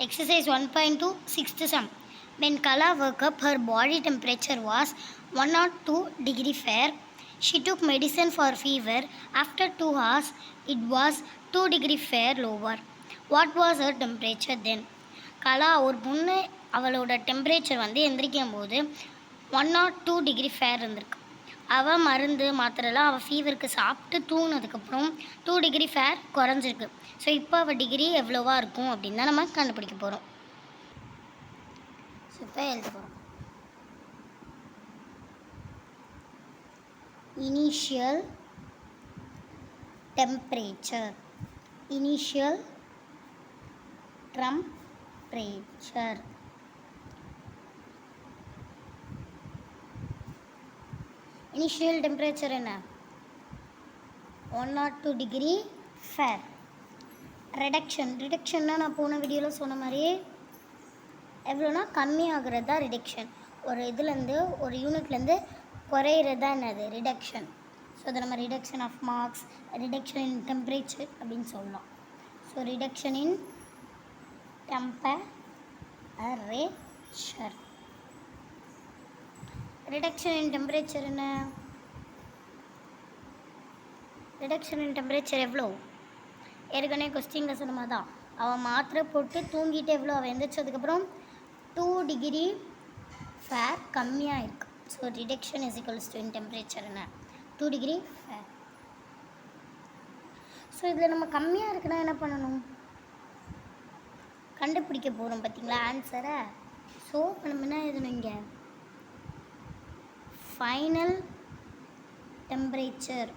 Exercise 1.2 sixth sum. When Kala woke up, her body temperature was 102 degree fair. She took medicine for fever. After 2 hours, it was 2 degree fair lower. What was her temperature then? கலா ஒரு பொண்ணு அவளோட temperature வந்து எந்திரிக்கும் போது 102 degree fair இருந்திருக்கு. அவள் மருந்து மாத்திரைலாம் அவள் ஃபீவருக்கு சாப்பிட்டு தூங்கினதுக்கப்புறம் 2 டிகிரி ஃபேர் குறைஞ்சிருக்கு. ஸோ இப்போ அவள் டிகிரி எவ்வளோவா இருக்கும் அப்படின்னு தான் நம்ம கண்டுபிடிக்க போகிறோம். ஸோ இப்போ எழுத போகிறோம். Initial temperature initial temperature initial temperature என்ன? 102 டிகிரி ஃபேர். ரிடக்ஷன்னா நான் போன வீடியோவில் சொன்ன மாதிரியே எவ்வளோனா கம்மியாகிறது தான் ரிடக்ஷன். ஒரு இதுலேருந்து ஒரு யூனிட்லேருந்து குறையிறது தான் என்னது ரிடக்ஷன். ஸோ அதை நம்ம reduction of marks, reduction in temperature அப்படின்னு சொல்லலாம். So reduction in temperature. Reduction in temperature என்ன? ரிடக்ஷன் இன் டெம்பரேச்சர் எவ்வளோ? ஏற்கனவே கொஸ்டின்ல சொன்ன மாதிரி தான். அவள் மாத்திரை போட்டு தூங்கிட்டு எவ்வளோ அவள் எந்திரிச்சதுக்கப்புறம் 2 டிகிரி ஃபேர் கம்மியாக இருக்குது. So reduction is equals to in temperature என்ன? 2 டிகிரி ஃபேர். ஸோ இதில் நம்ம கம்மியாக இருக்குன்னா என்ன பண்ணணும்? கண்டுபிடிக்க போகிறோம் பார்த்தீங்களா ஆன்சரை. ஸோ நம்ம என்ன எழுதணும் இங்கே? Final temperature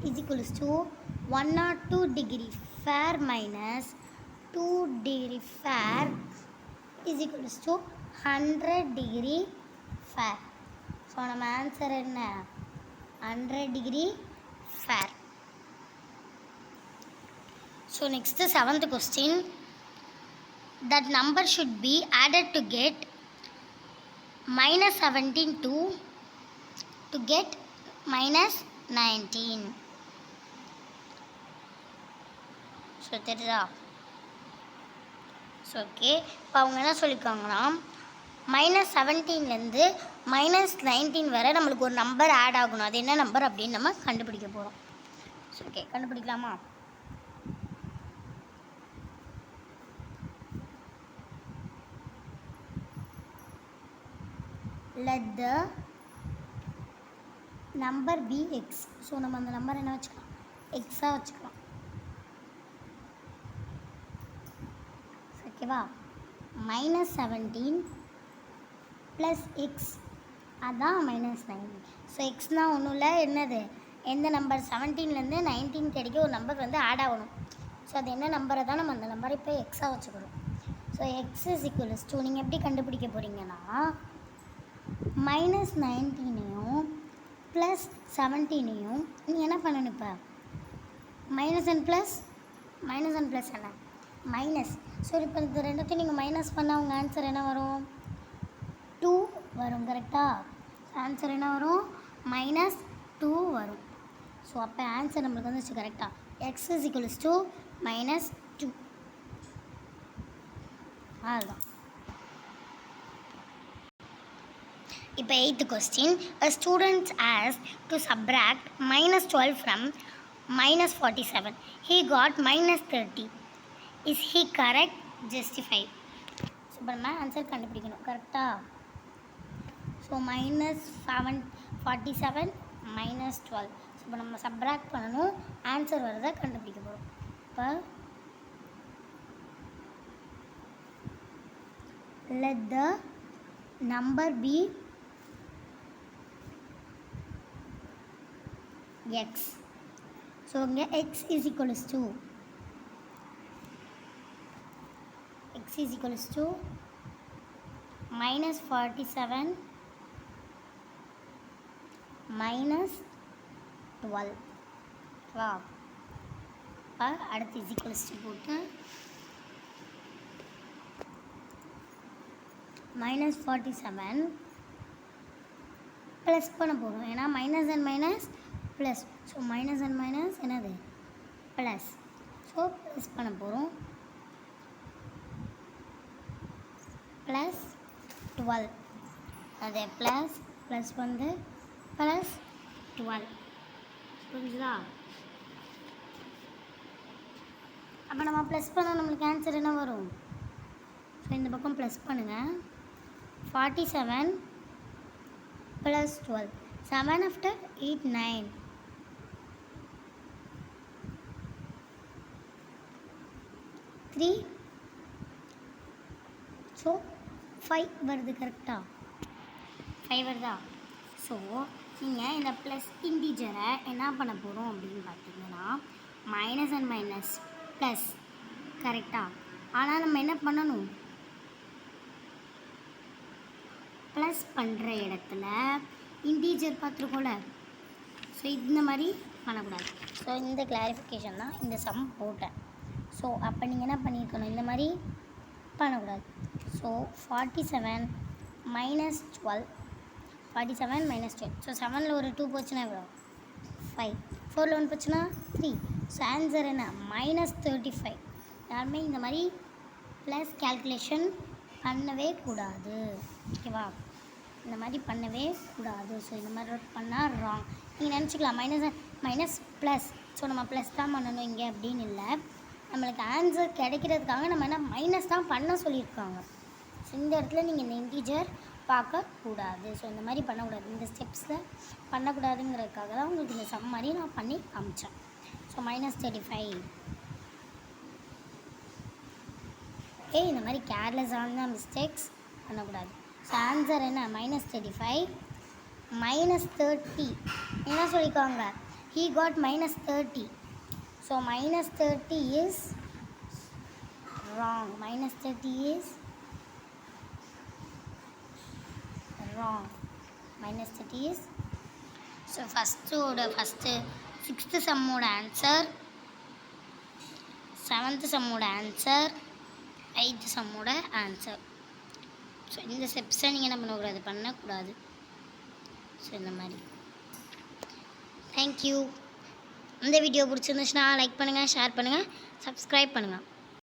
is equals to 102 degree fair minus 2 degree fair is equals to 100 degree fair. So நம்ம ஆன்சர் என்ன? 100 degree fair. So next 7th question. That number should be added to get minus 17 to get minus 19. So தெரியுதா? So okay, இப்போ அவங்க என்ன சொல்லியிருக்காங்கன்னா -17லேருந்து -19 வரை நம்மளுக்கு ஒரு நம்பர் ஆட் ஆகணும். அது என்ன நம்பர் அப்படின்னு நம்ம கண்டுபிடிக்க போகிறோம். ஸோ ஓகே, கண்டுபிடிக்கலாமா? let the number be x. So நம்ம அந்த நம்பர் என்ன வச்சுக்கலாம்? எக்ஸாக வச்சுக்கலாம். ஓகேவா? -17 ப்ளஸ் எக்ஸ், அதான் -19. ஸோ எக்ஸ்னால் ஒன்றும் இல்லை, என்னது எந்த நம்பர் 17லேருந்து 19 கிடைக்க ஒரு நம்பர் வந்து ஆட் ஆகணும். ஸோ அது என்ன நம்பரை தான் நம்ம அந்த நம்பரை இப்போ எக்ஸாக வச்சுக்கிறோம். So X is equals to நீங்கள் எப்படி கண்டுபிடிக்க போகிறீங்கன்னா -19ஐயும் ப்ளஸ் 17ஐயும் நீங்கள் என்ன பண்ணணும்? இப்போ மைனஸ் அண்ட் ப்ளஸ் என்ன? மைனஸ். ஸோ இப்போ இந்த ரெண்டுத்தையும் நீங்கள் மைனஸ் பண்ணால் உங்கள் ஆன்சர் என்ன வரும்? 2 வரும். கரெக்டாக? ஆன்சர் என்ன வரும்? -2 வரும். ஸோ அப்போ ஆன்சர் நம்மளுக்கு வந்துச்சு. கரெக்டாக? X is equals to -2. அதுதான். இப்போ 8th question. A student asked to subtract -12 from -47. He got -30. Is he correct? Justify. So இப்போ நம்ம ஆன்சர் கண்டுபிடிக்கணும். கரெக்டாக? ஸோ -47 -12. ஸோ இப்போ நம்ம சப்ராக்ட் பண்ணணும், ஆன்சர் வரதை கண்டுபிடிக்க போகிறோம். இப்போ let the number be x. So இங்கே x is equals to -47 -12. வா அடுத்து இஸ் ஈக்குவல்ஸ் டு போட்டு -47 ப்ளஸ் பண்ண போகிறோம். ஏன்னா minus and minus plus. So minus and minus என்னது ப்ளஸ். ஸோ ப்ளஸ் பண்ண போகிறோம். ப்ளஸ் 12. அது ப்ளஸ் வந்து ப்ளஸ் 12. புரிஞ்சுதா? அப்போ நம்ம ப்ளஸ் பண்ணால் நம்மளுக்கு ஆன்சர் என்ன வரும்? ஸோ இந்த பக்கம் ப்ளஸ் பண்ணுங்கள். 47 + 12. 7 after 8, 9. 3. ஸோ 5 வருது. கரெக்டாக 5 வருதா? ஸோ நீங்கள் இந்த ப்ளஸ் இன்டீஜரை என்ன பண்ண போகிறோம் அப்படின்னு பார்த்தீங்கன்னா, மைனஸ் அண்ட் மைனஸ் ப்ளஸ். கரெக்டாக? ஆனால் நம்ம என்ன பண்ணணும்? ப்ளஸ் பண்ணுற இடத்துல இன்டீஜர் பார்த்துருக்கோம்ல, ஸோ இந்த மாதிரி பண்ணக்கூடாது. ஸோ இந்த கிளாரிஃபிகேஷன் தான் இந்த சம் போட்டேன். ஸோ அப்போ நீங்கள் என்ன பண்ணியிருக்கணும்? இந்த மாதிரி பண்ணக்கூடாது. ஸோ 47 - 12. 47 - 12. ஸோ 7ல் ஒரு 2 போச்சுன்னா எவ்வளோ? 5. 4ல் 1 போச்சுன்னா 3. ஸோ ஆன்சர் என்ன? -35. யாருமே இந்த மாதிரி ப்ளஸ் கேல்குலேஷன் பண்ணவே கூடாது. ஓகேவா? இந்த மாதிரி பண்ணவே கூடாது. ஸோ இந்த மாதிரி பண்ணால் ராங். நீங்கள் நினச்சிக்கலாம் மைனஸ் ப்ளஸ், ஸோ நம்ம ப்ளஸ் தான் பண்ணணும் இங்கே அப்படின்னு இல்லை. நம்மளுக்கு ஆன்சர் கிடைக்கிறதுக்காக நம்ம என்ன மைனஸ் தான் பண்ண சொல்லியிருக்காங்க. ஸோ இந்த இடத்துல நீங்கள் இந்த இன்டீஜர் பார்க்கக்கூடாது. ஸோ இந்த மாதிரி பண்ணக்கூடாது. இந்த ஸ்டெப்ஸில் பண்ணக்கூடாதுங்கிறதுக்காக தான் உங்களுக்கு இந்த சம் மாதிரி நான் பண்ணி காமிச்சேன். ஸோ -35. ஓகே, இந்த மாதிரி கேர்லெஸ்ஸான மிஸ்டேக்ஸ் பண்ணக்கூடாது. ஸோ ஆன்சர் என்ன? -35 -30. என்ன சொல்லியிருக்காங்க? he got -30. So -30 is wrong. -30 is wrong. -30 is. So first 6th சம்மோட ஆன்சர், 7th சம்மோட ஆன்சர், 8th சம்மோட ஆன்சர். ஸோ இந்த ஸ்டெப்ஸை நீங்கள் என்ன பண்ணக்கூடாது. ஸோ இந்த மாதிரி. தேங்க்யூ. இந்த வீடியோ பிடிச்சிருந்துச்சுன்னா லைக் பண்ணுங்கள், ஷேர் பண்ணுங்கள், சப்ஸ்கிரைப் பண்ணுங்கள்.